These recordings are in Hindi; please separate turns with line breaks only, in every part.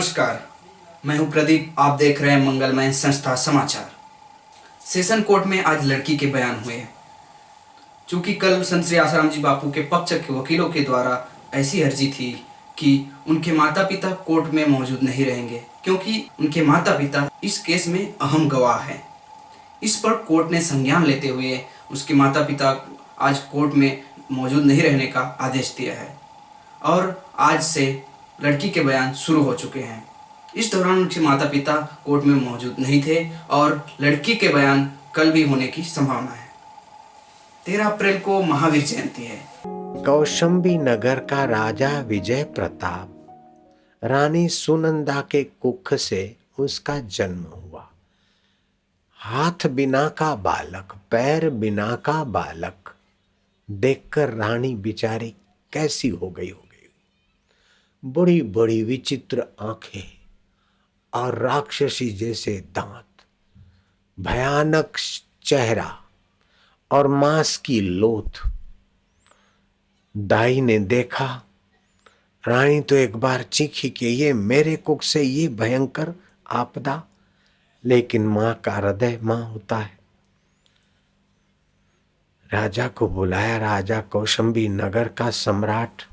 नमस्कार, मैं हूं प्रदीप। आप देख रहे हैं मंगलमय संस्था समाचार। सेशन कोर्ट में आज लड़की के बयान हुए। चूंकि कल संत श्री आसाराम जी बापू के पक्ष के वकीलों के द्वारा ऐसी अर्जी थी कि उनके माता पिता कोर्ट में मौजूद नहीं रहेंगे, क्योंकि उनके माता पिता इस केस में अहम गवाह हैं। इस पर कोर्ट ने संज्ञान लेते हुए उसके माता पिता आज कोर्ट में मौजूद नहीं रहने का आदेश दिया है और आज से लड़की के बयान शुरू हो चुके हैं। इस दौरान उनके माता पिता कोर्ट में मौजूद नहीं थे और लड़की के बयान कल भी होने की संभावना है। 13 अप्रैल को महावीर जयंती है।
कौशंबी नगर का राजा विजय प्रताप रानी सुनंदा के कुख से उसका जन्म हुआ। हाथ बिना का बालक, पैर बिना का बालक देखकर रानी बिचारी कैसी हो गई। बड़ी बड़ी विचित्र आंखें और राक्षसी जैसे दांत, भयानक चेहरा और मांस की लोथ। दाई ने देखा, रानी तो एक बार चीखी कि ये मेरे कुख से ये भयंकर आपदा, लेकिन मां का हृदय मां होता है। राजा को बुलाया। राजा कौशंबी नगर का सम्राट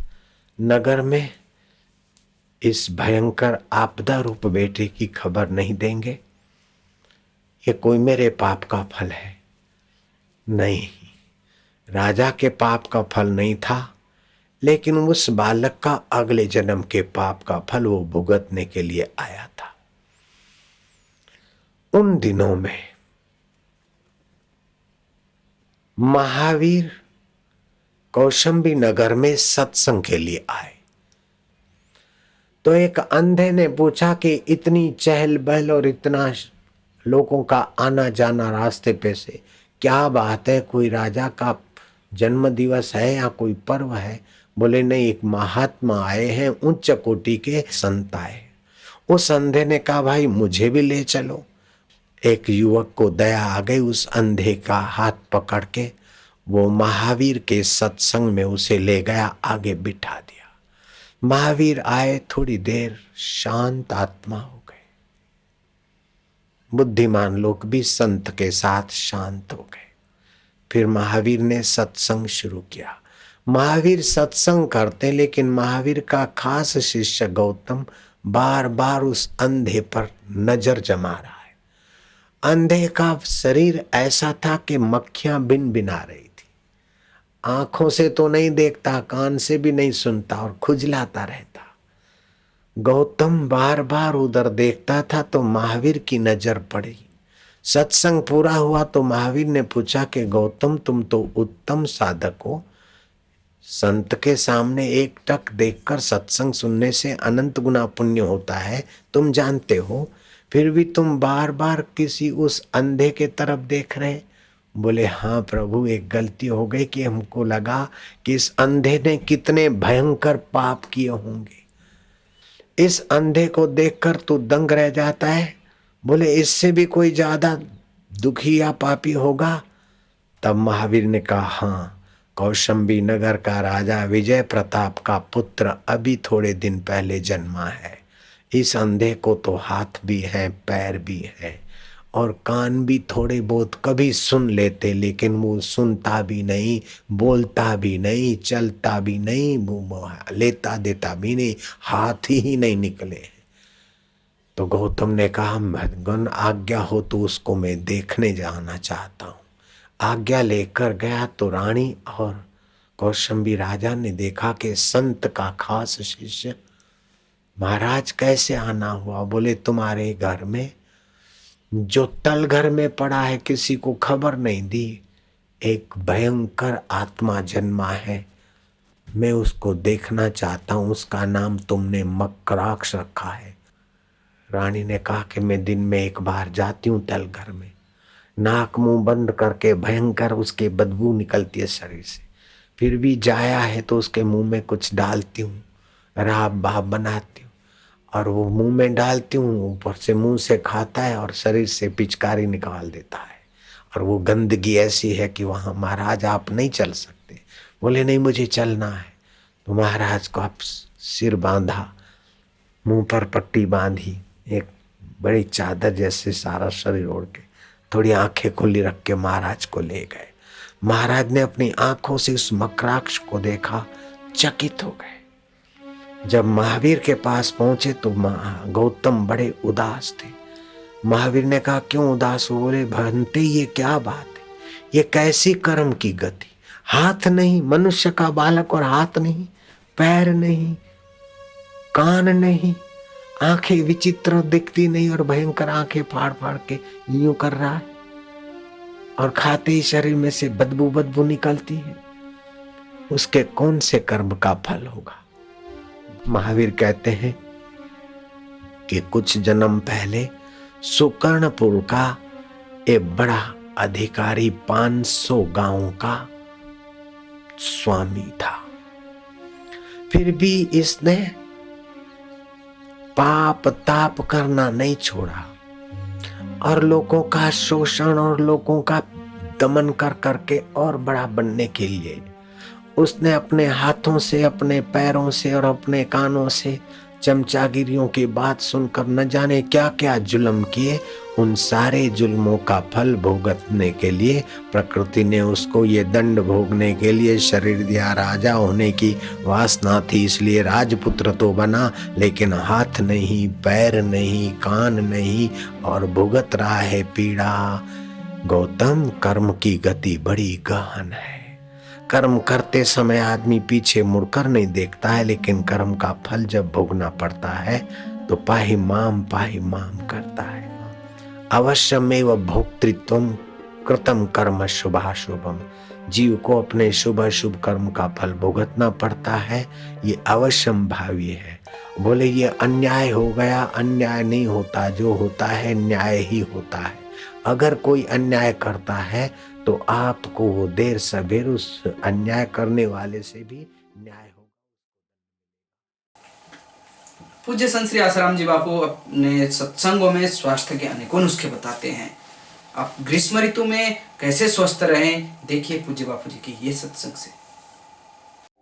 नगर में इस भयंकर आपदा रूप बेटे की खबर नहीं देंगे? ये कोई मेरे पाप का फल है? नहीं, राजा के पाप का फल नहीं था, लेकिन उस बालक का अगले जन्म के पाप का फल वो भुगतने के लिए आया था। उन दिनों में महावीर कौशंबी नगर में सत्संग के लिए आए तो एक अंधे ने पूछा कि इतनी चहल पहल और इतना लोगों का आना जाना रास्ते पे से, क्या बात है? कोई राजा का जन्म दिवस है या कोई पर्व है? बोले नहीं, एक महात्मा आए हैं, उच्च कोटि के संत आए। उस अंधे ने कहा भाई मुझे भी ले चलो। एक युवक को दया आ गई, उस अंधे का हाथ पकड़ के वो महावीर के सत्संग में उसे ले गया, आगे बिठा दिया। महावीर आए, थोड़ी देर शांत आत्मा हो गए। बुद्धिमान लोग भी संत के साथ शांत हो गए। फिर महावीर ने सत्संग शुरू किया। महावीर सत्संग करते, लेकिन महावीर का खास शिष्य गौतम बार बार उस अंधे पर नजर जमा रहा है। अंधे का शरीर ऐसा था कि मक्खियां बिन बिना रही थी। आंखों से तो नहीं देखता, कान से भी नहीं सुनता और खुजलाता रहता। गौतम बार बार उधर देखता था तो महावीर की नजर पड़ी। सत्संग पूरा हुआ तो महावीर ने पूछा कि गौतम तुम तो उत्तम साधक हो, संत के सामने एक टक देखकर सत्संग सुनने से अनंत गुना पुण्य होता है, तुम जानते हो, फिर भी तुम बार बार किसी उस अंधे के तरफ देख रहे? बोले हाँ प्रभु, एक गलती हो गई कि हमको लगा कि इस अंधे ने कितने भयंकर पाप किए होंगे। इस अंधे को देखकर तू दंग रह जाता है। बोले इससे भी कोई ज्यादा दुखी या पापी होगा? तब महावीर ने कहा हाँ, कौशंबी नगर का राजा विजय प्रताप का पुत्र अभी थोड़े दिन पहले जन्मा है। इस अंधे को तो हाथ भी है, पैर भी है और कान भी थोड़े बहुत कभी सुन लेते, लेकिन वो सुनता भी नहीं, बोलता भी नहीं, चलता भी नहीं, लेता देता भी नहीं, हाथ ही नहीं निकले। तो गौतम ने कहा भगवान आज्ञा हो तो उसको मैं देखने जाना चाहता हूँ। आज्ञा लेकर गया तो रानी और कौशंबी राजा ने देखा कि संत का खास शिष्य। महाराज कैसे आना हुआ? बोले तुम्हारे घर में जो तल घर में पड़ा है, किसी को खबर नहीं दी, एक भयंकर आत्मा जन्मा है, मैं उसको देखना चाहता हूँ। उसका नाम तुमने मकराक्ष रखा है। रानी ने कहा कि मैं दिन में एक बार जाती हूँ तल घर में, नाक मुंह बंद करके, भयंकर उसके बदबू निकलती है शरीर से, फिर भी जाया है तो उसके मुंह में कुछ डालती हूँ, राब बाब बनाती हूँ और वो मुंह में डालती हूँ, ऊपर से मुंह से खाता है और शरीर से पिचकारी निकाल देता है। और वो गंदगी ऐसी है कि वहाँ महाराज आप नहीं चल सकते। बोले नहीं मुझे चलना है। तो महाराज को आप सिर बांधा, मुंह पर पट्टी बांधी, एक बड़ी चादर जैसे सारा शरीर ओढ़ के, थोड़ी आंखें खुली रख के महाराज को ले गए। महाराज ने अपनी आंखों से उस मकराक्ष को देखा, चकित हो गए। जब महावीर के पास पहुंचे तो गौतम बड़े उदास थे। महावीर ने कहा, क्यों उदास हो? बोले, भंते ये क्या बात है, ये कैसी कर्म की गति? हाथ नहीं, मनुष्य का बालक, और हाथ नहीं, पैर नहीं, कान नहीं, आंखें विचित्र दिखती नहीं और भयंकर आंखें फाड़ फाड़ के यूं कर रहा है, और खाते ही शरीर में से बदबू बदबू निकलती है। उसके कौन से कर्म का फल होगा? महावीर कहते हैं कि कुछ जन्म पहले सुकर्णपुर का एक बड़ा अधिकारी 500 गांवों का स्वामी था। फिर भी इसने पाप ताप करना नहीं छोड़ा और लोगों का शोषण और लोगों का दमन कर करके और बड़ा बनने के लिए उसने अपने हाथों से, अपने पैरों से और अपने कानों से चमचागिरियों की बात सुनकर न जाने क्या क्या जुल्म किए। उन सारे जुल्मों का फल भुगतने के लिए प्रकृति ने उसको ये दंड भोगने के लिए शरीर दिया। राजा होने की वासना थी इसलिए राजपुत्र तो बना, लेकिन हाथ नहीं, पैर नहीं, कान नहीं, और भुगत रहा है पीड़ा। गौतम, कर्म की गति बड़ी गहन है। कर्म करते समय आदमी पीछे मुड़कर नहीं देखता है, लेकिन कर्म का फल जब भोगना पड़ता है तो पाहि माम करता है। अवश्यमेव भोक्तृत्वम कृतम कर्म शुभाशुभम। जीव को अपने शुभ अशुभ कर्म का फल भुगतना पड़ता है, ये अवश्यम भावी है। बोले ये अन्याय हो गया, अन्याय नहीं होता, जो होता है न्याय ही होता है। अगर कोई अन्याय करता है तो आपको वो देर सबेर उस अन्याय करने वाले से भी न्याय होगा।
पूज्य संत श्री आसाराम जी बापू अपने सत्संगों में स्वास्थ्य के अनेकों नुस्खे बताते हैं। आप ग्रीष्म ऋतु में कैसे स्वस्थ रहें, देखिए पूज्य बापू जी की ये सत्संग से।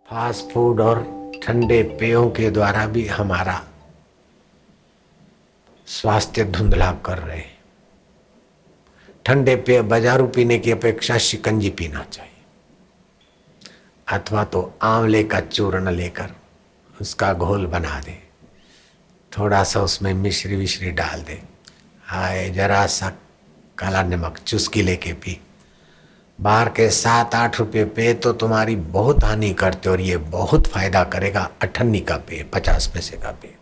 फास्ट फूड और ठंडे पेयों के द्वारा भी हमारा स्वास्थ्य धुंधला कर रहे हैं। ठंडे पेय बाजारू पीने की अपेक्षा शिकंजी पीना चाहिए, अथवा तो आंवले का चूर्ण लेकर उसका घोल बना दे, थोड़ा सा उसमें मिश्री विश्री डाल दे, हाय जरा सा काला नमक चुस्की लेके पी। बाहर के 7-8 रुपये पेय तो तुम्हारी बहुत हानि करते और ये बहुत फायदा करेगा। 98 का पेय, 50 पैसे का पेय।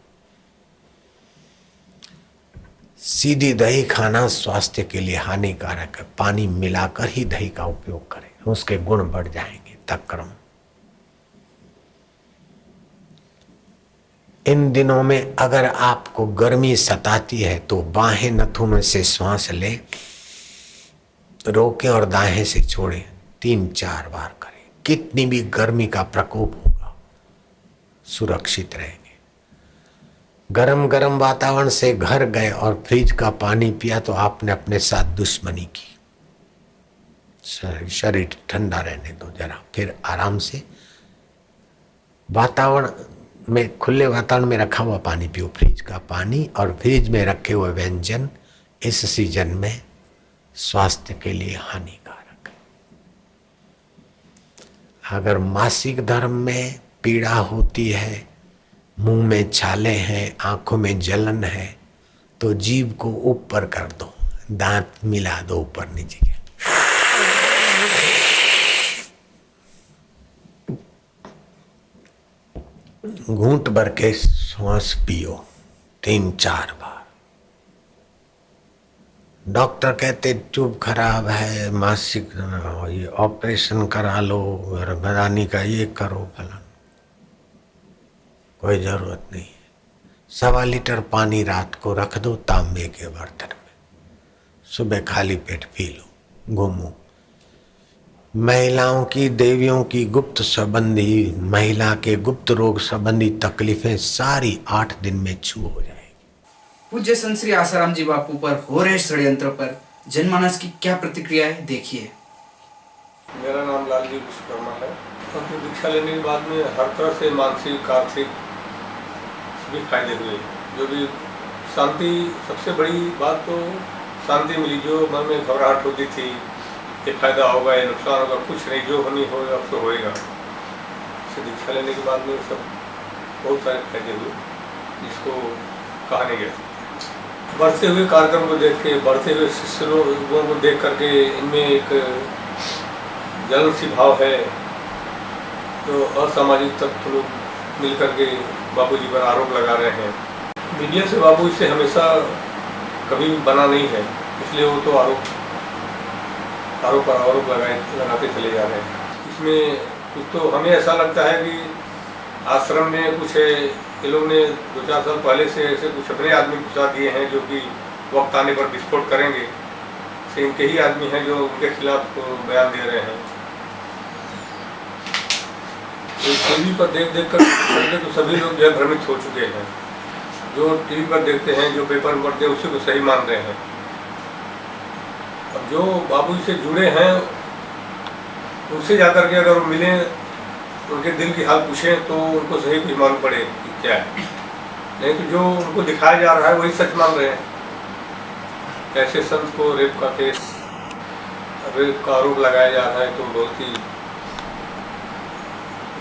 सीधी दही खाना स्वास्थ्य के लिए हानिकारक है। पानी मिलाकर ही दही का उपयोग करें, उसके गुण बढ़ जाएंगे। तक्रम। इन दिनों में अगर आपको गर्मी सताती है तो बाहें नथुनों से श्वास ले, रोकें और दाहें से छोड़ें, 3-4 बार करें। कितनी भी गर्मी का प्रकोप होगा, सुरक्षित रहेंगे। गरम गरम वातावरण से घर गए और फ्रिज का पानी पिया तो आपने अपने साथ दुश्मनी की। शरीर ठंडा रहने दो जरा, फिर आराम से वातावरण में, खुले वातावरण में रखा हुआ पानी पियो, फ्रिज का पानी और फ्रिज में रखे हुए व्यंजन इस सीजन में स्वास्थ्य के लिए हानिकारक है। अगर मासिक धर्म में पीड़ा होती है, मुंह में छाले हैं, आंखों में जलन है, तो जीभ को ऊपर कर दो, दांत मिला दो ऊपर नीचे के, घूंट भर के श्वास पियो 3-4 बार। डॉक्टर कहते ट्यूब खराब है, मासिक ये ऑपरेशन करा लो, गर्भधानी का ये करो, फलन। कोई जरूरत नहीं है। 1.25 लीटर पानी रात को रख दो तांबे के बर्तन में, सुबह खाली पेट पी लो, घूमो। महिलाओं की, देवियों की गुप्त संबंधी, महिला के गुप्त रोग संबंधी तकलीफें सारी 8 दिन में छू हो जाएगी।
पूज्य संत श्री आसाराम जी बापू पर हो रहे षड्यंत्र पर जनमानस की क्या प्रतिक्रिया है, देखिए।
मेरा नाम लालजी विश्वकर्मा है। संत दीक्षा लेने के बाद में हर तरह से मानसिक, आर्थिक, भी फायदे हुए। जो भी शांति, सबसे बड़ी बात तो शांति मिली। जो मन में घबराहट होती थी, ये फायदा होगा, ये नुकसान होगा, कुछ नहीं, जो होनी होगा अब तो होएगा। इससे दीक्षा लेने के बाद में सब बहुत सारे फायदे हुए, जिसको कहा नहीं गया। बढ़ते हुए कार्यक्रम को देख के, बढ़ते हुए शिष्य लोगों को देख करके इनमें एक जलन सी भाव है। तो असामाजिक तत्व लोग मिल करके बापूजी पर आरोप लगा रहे हैं। मीडिया से बापू से हमेशा कभी बना नहीं है, इसलिए वो तो आरोप पर आरोप लगाते चले जा रहे हैं। इसमें कुछ तो हमें ऐसा लगता है कि आश्रम में कुछ ये लोग ने 2-4 साल पहले से ऐसे कुछ अपने आदमी घुसा दिए हैं, जो कि वक्त आने पर विस्फोट करेंगे। से इनके ही आदमी हैं जो उनके खिलाफ बयान दे रहे हैं। तो टीवी पर देख कर तो सभी लोग जो है भ्रमित हो चुके हैं। जो टीवी पर देखते हैं, जो पेपर में पढ़ते हैं, उसी को सही मान रहे हैं। अब जो बाबू से जुड़े हैं, उनसे जाकर के अगर वो मिलें, उनके दिल की हाल पूछें, तो उनको सही कुछ मालूम पड़े कि क्या है। नहीं तो जो उनको दिखाया जा रहा है वही सच मान रहे हैं। ऐसे संत को रेप का आरोप लगाया जा रहा है, तो बहुत ही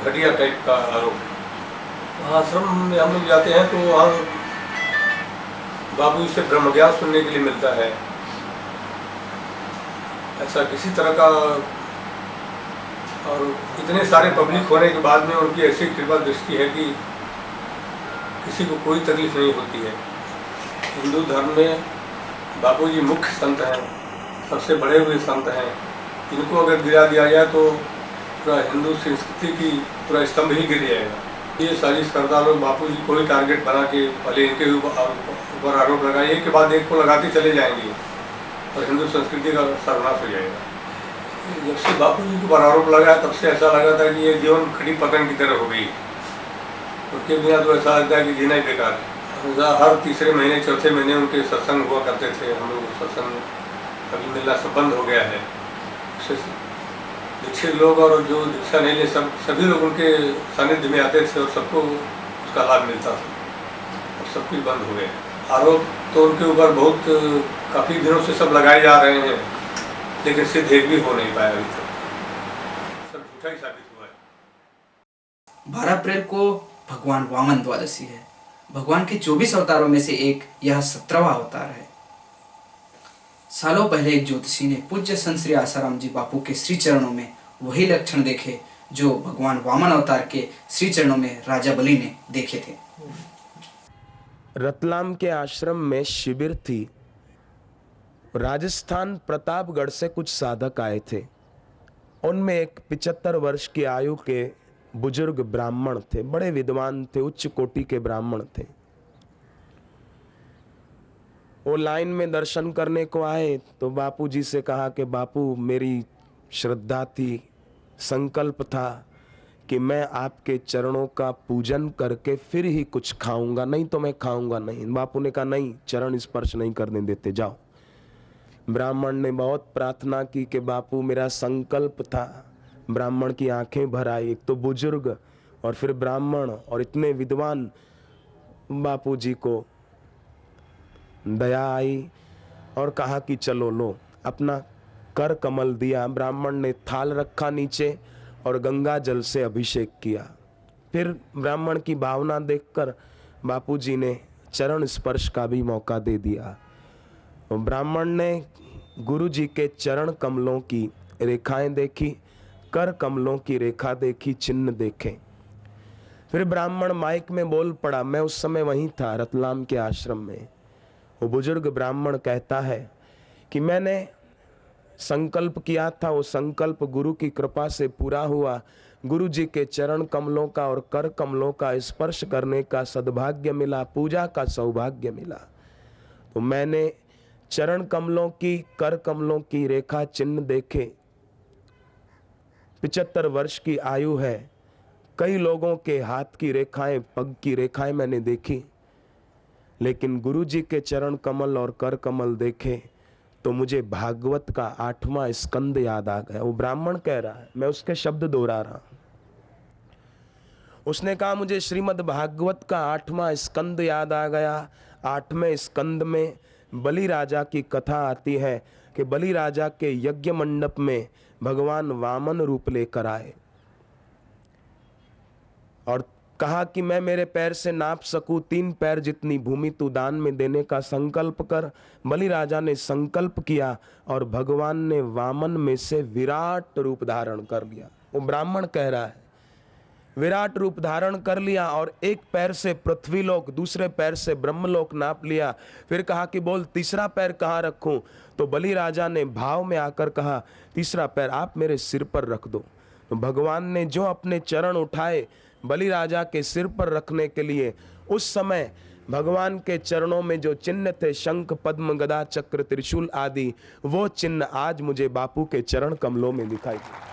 घटिया टाइप का आरोप है। आश्रम में हम लोग जाते हैं तो वहाँ बाबू से ब्रह्म ज्ञान सुनने के लिए मिलता है। ऐसा किसी तरह का, और इतने सारे पब्लिक होने के बाद में उनकी ऐसी कृपा दृष्टि है कि किसी को कोई तकलीफ नहीं होती है। हिंदू धर्म में बापूजी मुख्य संत हैं, सबसे बड़े हुए संत हैं। इनको अगर गिरा दिया जाए तो पूरा हिंदू संस्कृति की पूरा स्तंभ ही गिर जाएगा। ये साजिश करता लोग बापूजी को ही टारगेट बना के पहले इनके ऊपर आरोप लगाए, एक के बाद एक को लगाते चले जाएंगे और हिंदू संस्कृति का सर्वनाश हो जाएगा। जब से बापूजी के ऊपर आरोप लगाया, तब से ऐसा लगा था कि ये जीवन खड़ी पतंग की तरह हो गई। उनके बिना तो ऐसा लगता है कि जीना ही बेकार है। हर तीसरे महीने, चौथे महीने उनके सत्संग हुआ करते थे। हम लोग सत्संग अभी मिलना सब बंद हो गया है। दीक्षित लोग और जो दीक्षा नहीं ले, सभी लोग उनके सानिध्य में आते थे और सबको उसका लाभ मिलता था। अब सब कुछ बंद हो गया। आरोप तो उनके ऊपर बहुत काफ़ी दिनों से सब लगाए जा रहे हैं, लेकिन सिद्ध एक भी हो नहीं पाया अभी तक। सब झूठा ही साबित हुआ है।
12 अप्रैल को भगवान वामन द्वादशी है। भगवान के 24 अवतारों में से एक यह 17वां अवतार है। सालों पहले एक ज्योतिषी ने पूज्य संत श्री आसाराम जी बापू के श्री चरणों में वही लक्षण देखे जो भगवान वामन अवतार के श्री चरणों में राजा बलि ने देखे थे।
रतलाम के आश्रम में शिविर थी। राजस्थान प्रतापगढ़ से कुछ साधक आए थे। उनमें एक 75 वर्ष की आयु के बुजुर्ग ब्राह्मण थे, बड़े विद्वान थे, उच्च कोटि के ब्राह्मण थे। वो लाइन में दर्शन करने को आए तो बापूजी से कहा कि बापू, मेरी श्रद्धा थी, संकल्प था कि मैं आपके चरणों का पूजन करके फिर ही कुछ खाऊंगा, नहीं तो मैं खाऊंगा नहीं। बापू ने कहा नहीं, चरण स्पर्श नहीं करने देते, जाओ। ब्राह्मण ने बहुत प्रार्थना की कि बापू मेरा संकल्प था। ब्राह्मण की आंखें भर आई, एक तो बुजुर्ग और फिर ब्राह्मण और इतने विद्वान। बापूजी को दया आई और कहा कि चलो लो। अपना कर कमल दिया। ब्राह्मण ने थाल रखा नीचे और गंगा जल से अभिषेक किया। फिर ब्राह्मण की भावना देखकर बापूजी ने चरण स्पर्श का भी मौका दे दिया। ब्राह्मण ने गुरु जी के चरण कमलों की रेखाएं देखी, कर कमलों की रेखा देखी, चिन्ह देखे। फिर ब्राह्मण माइक में बोल पड़ा। मैं उस समय वहीं था, रतलाम के आश्रम में। वो बुजुर्ग ब्राह्मण कहता है कि मैंने संकल्प किया था, वो संकल्प गुरु की कृपा से पूरा हुआ। गुरु जी के चरण कमलों का और कर कमलों का स्पर्श करने का सद्भाग्य मिला, पूजा का सौभाग्य मिला। तो मैंने चरण कमलों की, कर कमलों की रेखा चिन्ह देखे। 75 वर्ष की आयु है। कई लोगों के हाथ की रेखाएं, पग की रेखाएं मैंने देखी, लेकिन गुरु जी के चरण कमल और कर कमल देखे तो मुझे भागवत का 8वां स्कंद याद आ गया। वो ब्राह्मण कह रहा है, मैं उसके शब्द दोहरा रहा हूं। उसने कहा मुझे श्रीमद् भागवत का 8वां स्कंद याद आ गया। 8वें स्कंद में बलि राजा की कथा आती है कि बलि राजा के यज्ञ मंडप में भगवान वामन रूप लेकर आए और कहा कि मैं मेरे पैर से नाप सकूं 3 पैर जितनी भूमि तू दान में देने का संकल्प कर। बलि राजा ने संकल्प किया और भगवान ने वामन में से विराट रूप धारण कर लिया। वो ब्राह्मण कह रहा है, विराट रूप धारण कर लिया और एक पैर से पृथ्वीलोक, दूसरे पैर से ब्रह्मलोक नाप लिया। फिर कहा कि बोल तीसरा पैर कहाँ रखूं? तो बलि राजा ने भाव में आकर कहा तीसरा पैर आप मेरे सिर पर रख दो। तो भगवान ने जो अपने चरण उठाए बलि राजा के सिर पर रखने के लिए, उस समय भगवान के चरणों में जो चिन्ह थे, शंख पद्म गदा चक्र त्रिशूल आदि, वो चिन्ह आज मुझे बापू के चरण कमलों में दिखाई दे।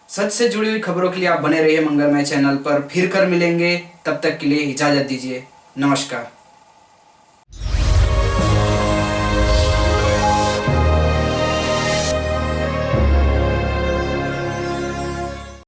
सच से जुड़ी हुई खबरों के लिए आप बने रहिए मंगलमय चैनल पर। फिर कर मिलेंगे, तब तक के लिए इजाजत दीजिए। नमस्कार।